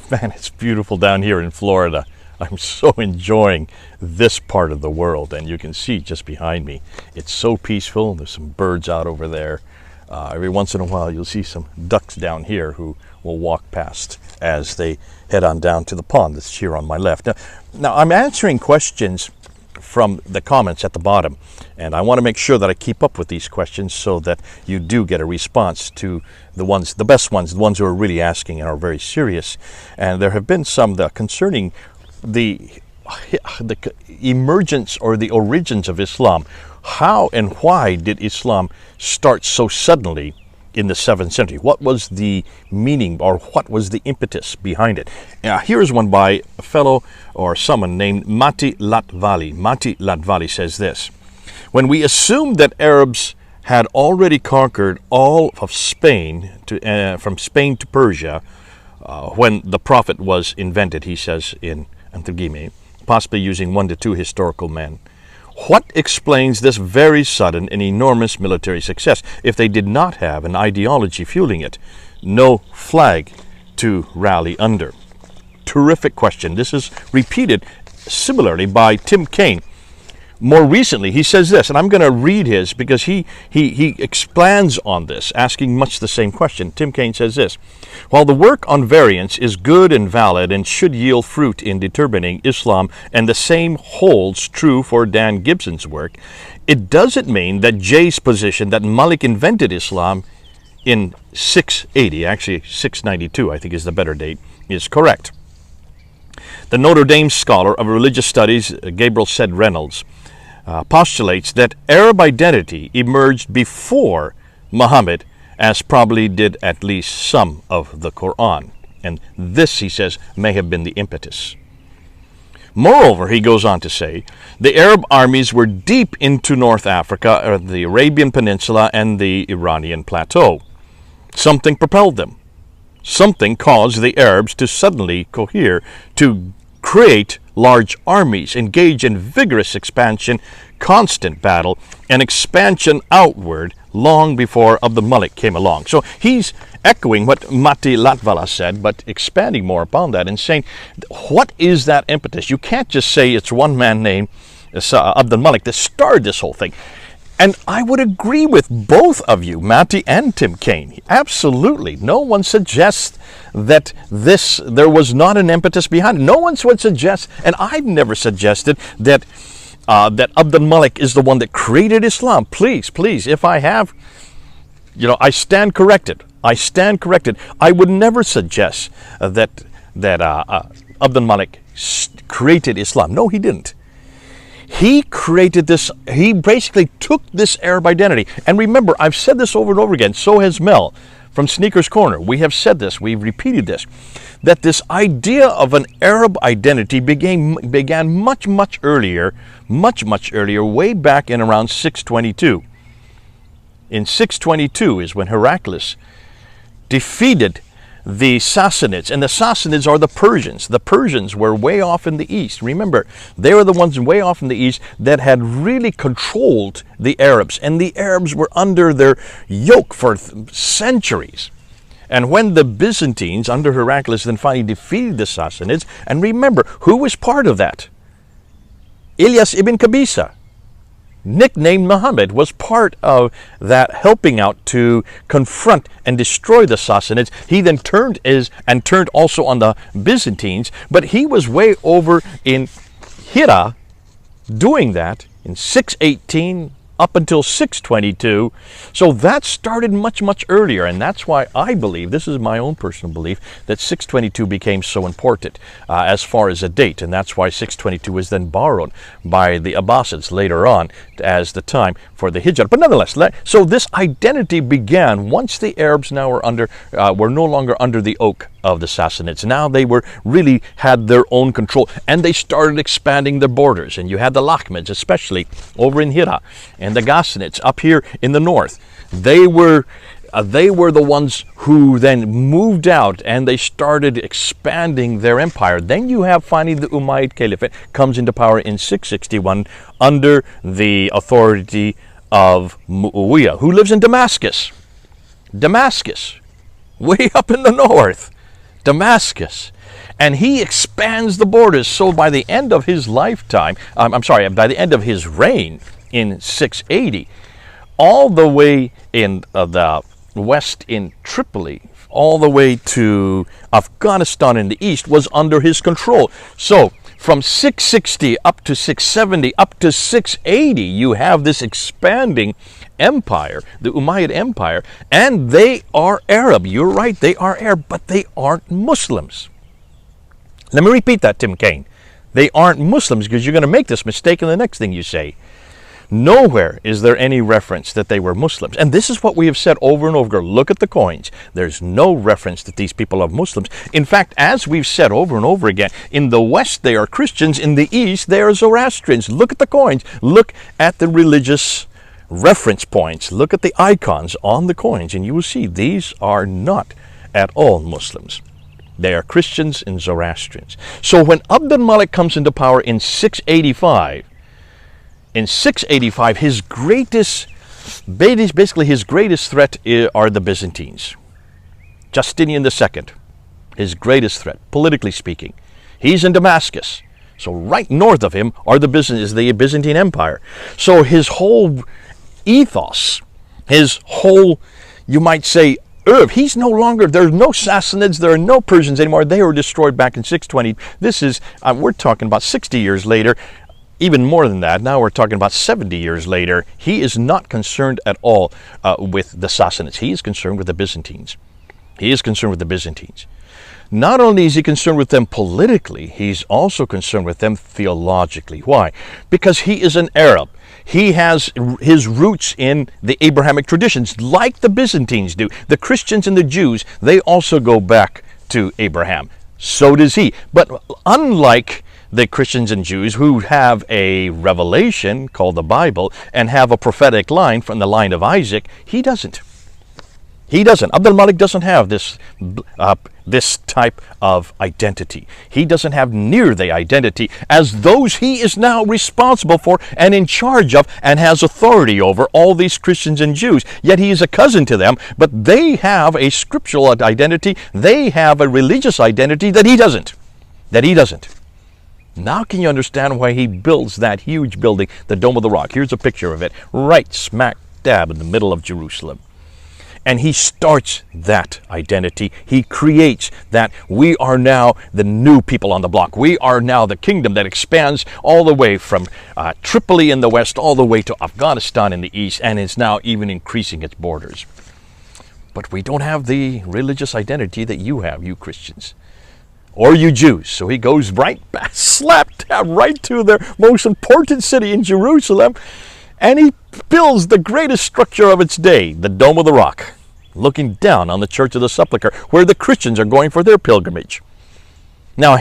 Man, it's beautiful down here in Florida. I'm so enjoying this part of the world, and you can see just behind me, it's so peaceful. There's some birds out over there. Every once in a while, you'll see some ducks down here who will walk past as they head on down to the pond that's here on my left. Now I'm answering questions from the comments at the bottom, and I want to make sure that I keep up with these questions so that you do get a response to the best ones, the ones who are really asking and are very serious. And there have been some that concerning the emergence or the origins of Islam. How and why did Islam start so suddenly in the 7th century? What was the meaning, or what was the impetus behind it? Here's one by a fellow or someone named Mati Latvali. Mati Latvali says this: when we assumed that Arabs had already conquered all of Spain, from Spain to Persia, when the Prophet was invented, he says in Antigone, possibly using 1 to 2 historical men, what explains this very sudden and enormous military success if they did not have an ideology fueling it? No flag to rally under. Terrific question. This is repeated similarly by Tim Kaine. More recently, he says this, and I'm going to read his because he expands on this, asking much the same question. Tim Kaine says this: while the work on variance is good and valid and should yield fruit in determining Islam, and the same holds true for Dan Gibson's work, it doesn't mean that Jay's position that Malik invented Islam in 680, actually 692 I think is the better date, is correct. The Notre Dame scholar of religious studies, Gabriel Said Reynolds, postulates that Arab identity emerged before Muhammad, as probably did at least some of the Quran. And this, he says, may have been the impetus. Moreover, he goes on to say, the Arab armies were deep into North Africa, the Arabian Peninsula, and the Iranian plateau. Something propelled them. Something caused the Arabs to suddenly cohere, to create large armies, engage in vigorous expansion, constant battle, and expansion outward long before Abd al-Malik came along. So he's echoing what Mati Latvala said, but expanding more upon that and saying, what is that impetus? You can't just say it's one man named Abd al-Malik that started this whole thing. And I would agree with both of you, Mati and Tim Kaine. Absolutely. No one suggests that there was not an impetus behind it. No one would suggest, and I've never suggested that that Abd al-Malik is the one that created Islam. Please, if I have, I stand corrected. I would never suggest that Abd al-Malik created Islam. No, he didn't. He created this, he basically took this Arab identity. And remember, I've said this over and over again, so has Mel from Sneakers Corner. We have said this, we've repeated this, that this idea of an Arab identity began much earlier, way back in around 622. In 622 is when Heraclius defeated the Sassanids, and the Sassanids are the Persians. The Persians were way off in the east. Remember, they were the ones way off in the east that had really controlled the Arabs, and the Arabs were under their yoke for centuries. And when the Byzantines, under Heraclius, then finally defeated the Sassanids, and remember, who was part of that? Ilyas ibn Qabisa, nicknamed Muhammad, was part of that, helping out to confront and destroy the Sassanids. He then turned also on the Byzantines, but he was way over in Hira doing that in 618 up until 622. So that started much earlier, and that's why I believe, this is my own personal belief, that 622 became so important as far as a date, and that's why 622 was then borrowed by the Abbasids later on as the time for the Hijrah. But nonetheless, so this identity began once the Arabs now were no longer under the yoke of the Sassanids. Now they really had their own control, and they started expanding their borders. And you had the Lakhmids, especially over in Hira, and the Ghassanids up here in the north. They were the ones who then moved out, and they started expanding their empire. Then you have finally the Umayyad Caliphate comes into power in 661 under the authority of Muawiyah, who lives in Damascus, way up in the north. Damascus. And he expands the borders. So by the end of his lifetime, by the end of his reign in 680, all the way in the west in Tripoli, all the way to Afghanistan in the east was under his control. So from 660 up to 670 up to 680, you have this expanding empire, the Umayyad Empire, and they are Arab. You're right, they are Arab, but they aren't Muslims. Let me repeat that, Tim Kaine. They aren't Muslims, because you're going to make this mistake in the next thing you say. Nowhere is there any reference that they were Muslims. And this is what we have said over and over. Look at the coins. There's no reference that these people are Muslims. In fact, as we've said over and over again, in the West they are Christians, in the East they are Zoroastrians. Look at the coins. Look at the religious reference points. Look at the icons on the coins, and you will see these are not at all Muslims. They are Christians and Zoroastrians. So when Abd al-Malik comes into power in 685, his greatest threat are the Byzantines. Justinian II, his greatest threat, politically speaking. He's in Damascus. So right north of him is the Byzantine Empire. So his whole ethos, his whole, you might say, he's no longer, there are no Sassanids, there are no Persians anymore. They were destroyed back in 620. This is, we're talking about 60 years later, even more than that. Now we're talking about 70 years later. He is not concerned at all with the Sassanids. He is concerned with the Byzantines. Not only is he concerned with them politically, he's also concerned with them theologically. Why? Because he is an Arab. He has his roots in the Abrahamic traditions, like the Byzantines do. The Christians and the Jews, they also go back to Abraham. So does he. But unlike the Christians and Jews who have a revelation called the Bible and have a prophetic line from the line of Isaac, he doesn't. Abd al-Malik doesn't have this type of identity. He doesn't have near the identity as those he is now responsible for and in charge of and has authority over, all these Christians and Jews. Yet he is a cousin to them, but they have a scriptural identity. They have a religious identity that he doesn't. Now can you understand why he builds that huge building, the Dome of the Rock? Here's a picture of it, right smack dab in the middle of Jerusalem. And he starts that identity. He creates that we are now the new people on the block. We are now the kingdom that expands all the way from Tripoli in the west all the way to Afghanistan in the east, and is now even increasing its borders. But we don't have the religious identity that you have, you Christians, or you Jews. So he goes right back, slap dab, right to their most important city in Jerusalem, and he builds the greatest structure of its day, the Dome of the Rock, looking down on the Church of the Sepulchre, where the Christians are going for their pilgrimage. Now,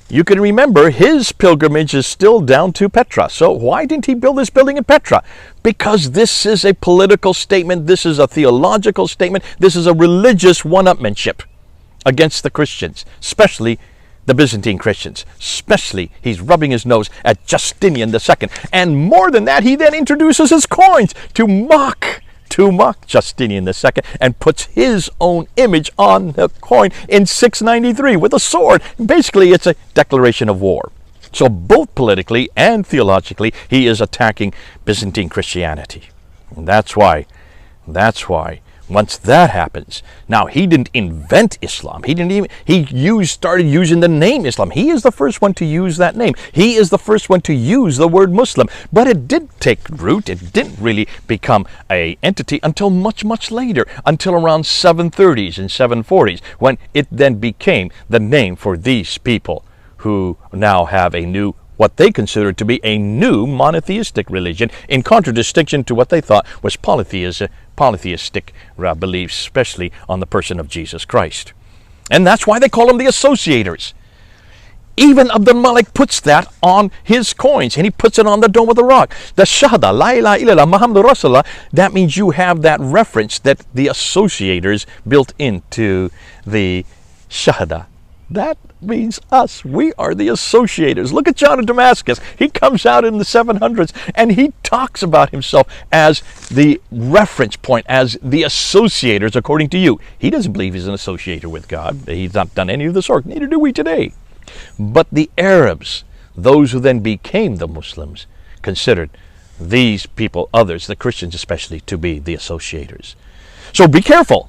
you can remember his pilgrimage is still down to Petra. So why didn't he build this building in Petra? Because this is a political statement. This is a theological statement. This is a religious one-upmanship against the Christians, especially the Byzantine Christians. Especially, he's rubbing his nose at Justinian II. And more than that, he then introduces his coins to mock Justinian II, and puts his own image on the coin in 693 with a sword. Basically, it's a declaration of war. So both politically and theologically, he is attacking Byzantine Christianity. And that's why, once that happens, now he didn't invent Islam. He started using the name Islam. He is the first one to use that name. He is the first one to use the word Muslim. But it did take root. It didn't really become an entity until much, much later, until around 730s and 740s, when it then became the name for these people who now have what they considered to be a new monotheistic religion, in contradistinction to what they thought was polytheistic beliefs, especially on the person of Jesus Christ. And that's why they call them the associators. Even Abd al-Malik puts that on his coins, and he puts it on the Dome of the Rock. The Shahada, La ilaha illallah, Muhammadur Rasulullah, that means you have that reference that the associators built into the Shahada, That means us. We are the associators. Look at John of Damascus. He comes out in the 700s and he talks about himself as the reference point, as the associators according to you. He doesn't believe he's an associator with God. He's not done any of the sort. Neither do we today. But the Arabs, those who then became the Muslims, considered these people, others, the Christians especially, to be the associators. So be careful.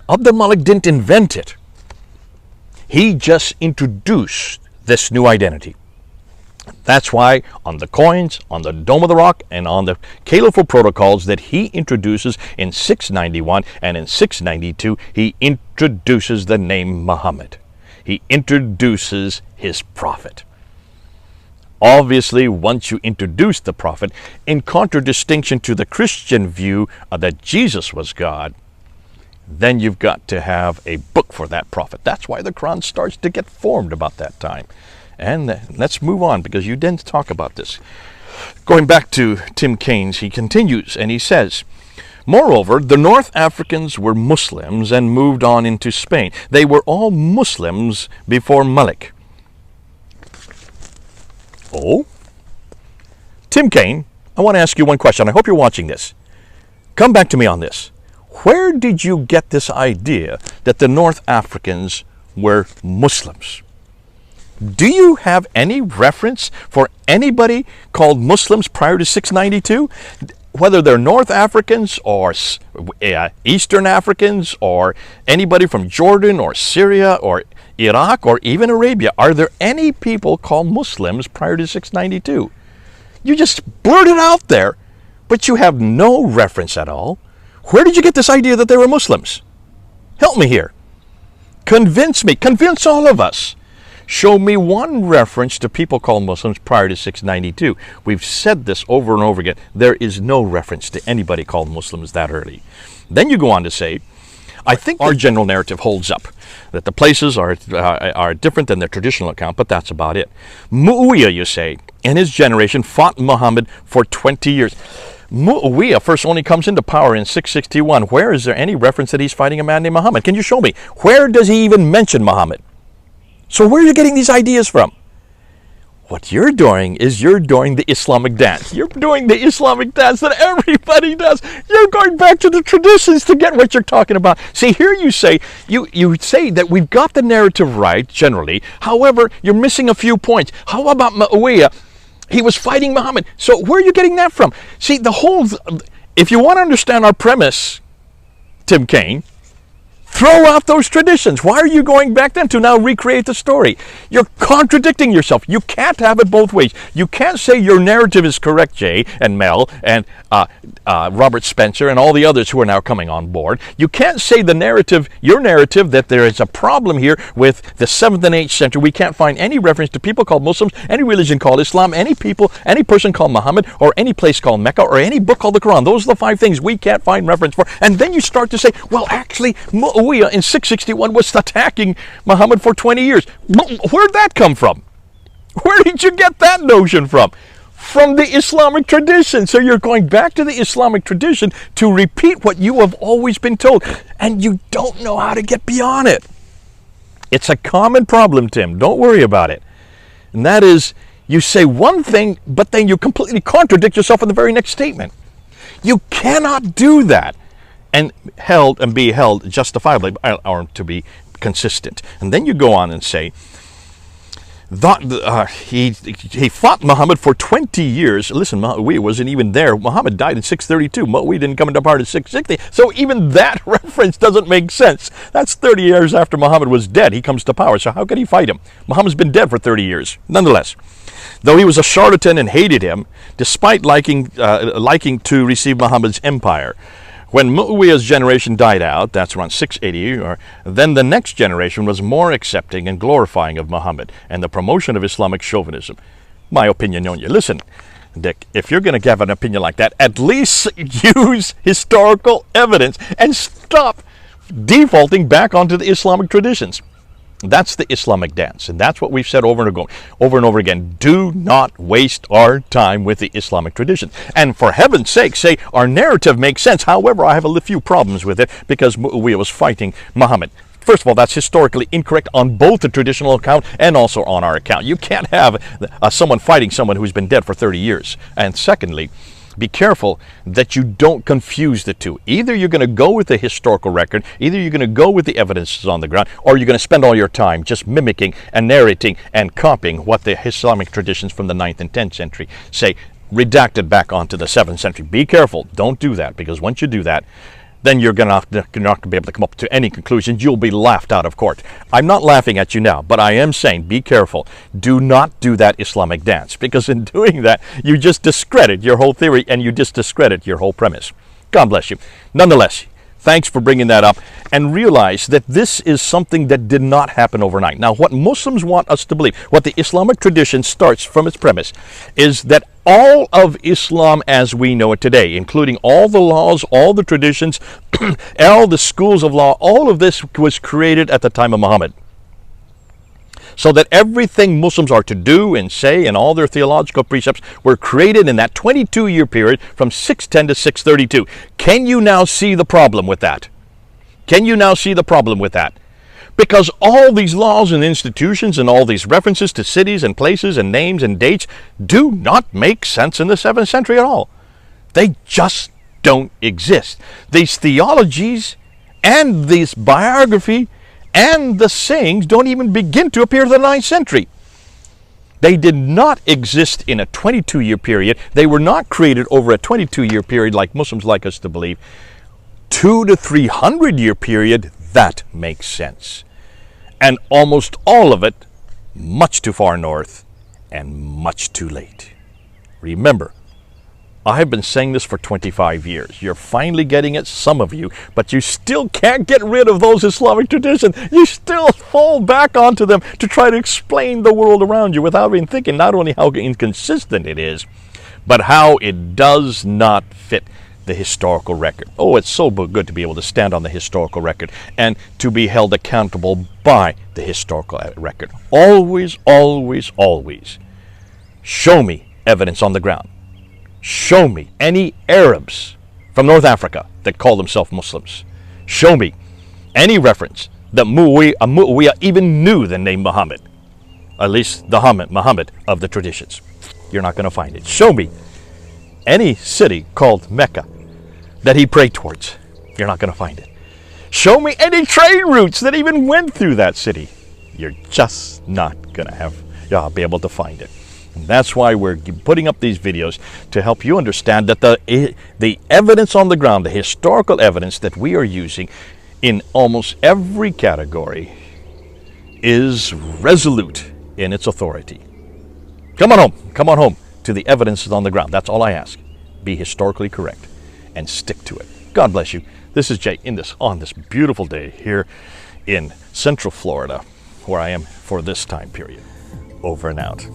Abd al-Malik didn't invent it. He just introduced this new identity. That's why on the coins, on the Dome of the Rock, and on the Caliphal protocols that he introduces in 691 and in 692, he introduces the name Muhammad. He introduces his prophet. Obviously, once you introduce the prophet, in contradistinction to the Christian view that Jesus was God, then you've got to have a book for that prophet. That's why the Quran starts to get formed about that time. And let's move on, because you didn't talk about this. Going back to Tim Kaine, he continues and he says, moreover, the North Africans were Muslims and moved on into Spain. They were all Muslims before Malik. Oh? Tim Kaine, I want to ask you one question. I hope you're watching this. Come back to me on this. Where did you get this idea that the North Africans were Muslims? Do you have any reference for anybody called Muslims prior to 692? Whether they're North Africans or Eastern Africans or anybody from Jordan or Syria or Iraq or even Arabia, are there any people called Muslims prior to 692? You just blurt it out there, but you have no reference at all. Where did you get this idea that they were Muslims? Help me here. Convince me. Convince all of us. Show me one reference to people called Muslims prior to 692. We've said this over and over again. There is no reference to anybody called Muslims that early. Then you go on to say, I think our general narrative holds up, that the places are different than their traditional account, but that's about it. Mu'awiyah, you say, and his generation fought Muhammad for 20 years. Mu'awiyah first only comes into power in 661. Where is there any reference that he's fighting a man named Muhammad? Can you show me? Where does he even mention Muhammad? So where are you getting these ideas from? What you're doing is you're doing the Islamic dance. You're doing the Islamic dance that everybody does. You're going back to the traditions to get what you're talking about. See, here you say that we've got the narrative right, generally. However, you're missing a few points. How about Mu'awiyah? He was fighting Muhammad. So where are you getting that from? See, if you want to understand our premise, Tim Kaine, throw out those traditions. Why are you going back then to now recreate the story? You're contradicting yourself. You can't have it both ways. You can't say your narrative is correct, Jay and Mel and Robert Spencer and all the others who are now coming on board. You can't say your narrative, that there is a problem here with the 7th and 8th century. We can't find any reference to people called Muslims, any religion called Islam, any person called Muhammad, or any place called Mecca, or any book called the Quran. Those are the 5 things we can't find reference for. And then you start to say, well, actually, Mu'awiyah in 661 was attacking Muhammad for 20 years. Where'd that come from? Where did you get that notion from? From the Islamic tradition. So you're going back to the Islamic tradition to repeat what you have always been told, and you don't know how to get beyond it. It's a common problem, Tim. Don't worry about it. And that is, you say one thing, but then you completely contradict yourself in the very next statement. You cannot do that and be held justifiably, or to be consistent. And then you go on and say, he fought Muhammad for 20 years. Listen, Mu'awiyah wasn't even there. Muhammad died in 632. Mu'awiyah didn't come into power in 660. So even that reference doesn't make sense. That's 30 years after Muhammad was dead. He comes to power. So how could he fight him? Muhammad's been dead for 30 years. Nonetheless, though he was a charlatan and hated him, despite liking to receive Muhammad's empire, when Mu'awiyah's generation died out, that's around 680, then the next generation was more accepting and glorifying of Muhammad and the promotion of Islamic chauvinism. My opinion on you. Listen, Dick, if you're going to have an opinion like that, at least use historical evidence and stop defaulting back onto the Islamic traditions. That's the Islamic dance, and that's what we've said over and over again. Do not waste our time with the Islamic tradition. And for heaven's sake, say our narrative makes sense. However, I have a few problems with it because Mu'awiyah was fighting Muhammad. First of all, that's historically incorrect on both the traditional account and also on our account. You can't have someone fighting someone who's been dead for 30 years. And secondly, be careful that you don't confuse the two. Either you're going to go with the historical record, either you're going to go with the evidences on the ground, or you're going to spend all your time just mimicking and narrating and copying what the Islamic traditions from the 9th and 10th century say, redacted back onto the 7th century. Be careful. Don't do that, because once you do that, then you're not going to be able to come up to any conclusions. You'll be laughed out of court. I'm not laughing at you now, but I am saying be careful. Do not do that Islamic dance, because in doing that, you just discredit your whole theory and you just discredit your whole premise. God bless you. Nonetheless, thanks for bringing that up, and realize that this is something that did not happen overnight. Now, what Muslims want us to believe, what the Islamic tradition starts from its premise, is that all of Islam as we know it today, including all the laws, all the traditions, all the schools of law, all of this was created at the time of Muhammad. So that everything Muslims are to do and say and all their theological precepts were created in that 22-year period from 610 to 632. Can you now see the problem with that? Can you now see the problem with that? Because all these laws and institutions and all these references to cities and places and names and dates do not make sense in the 7th century at all. They just don't exist. These theologies and this biography and the sayings don't even begin to appear in the 9th century. They did not exist in a 22-year period. They were not created over a 22-year period like Muslims like us to believe. 200 to 300-year period, that makes sense. And almost all of it much too far north and much too late. Remember, I have been saying this for 25 years. You're finally getting it, some of you, but you still can't get rid of those Islamic traditions. You still fall back onto them to try to explain the world around you without even thinking not only how inconsistent it is, but how it does not fit the historical record. Oh, it's so good to be able to stand on the historical record and to be held accountable by the historical record. Always, always, always show me evidence on the ground. Show me any Arabs from North Africa that call themselves Muslims. Show me any reference that Muawiyah even knew the name Muhammad. At least the Muhammad of the traditions. You're not going to find it. Show me any city called Mecca that he prayed towards. You're not going to find it. Show me any trade routes that even went through that city. You're just not going to be able to find it. And that's why we're putting up these videos, to help you understand that the evidence on the ground, the historical evidence that we are using in almost every category, is resolute in its authority. Come on home to the evidence on the ground. That's all I ask. Be historically correct and stick to it. God bless you. This is Jay on this beautiful day here in Central Florida, where I am for this time period. Over and out.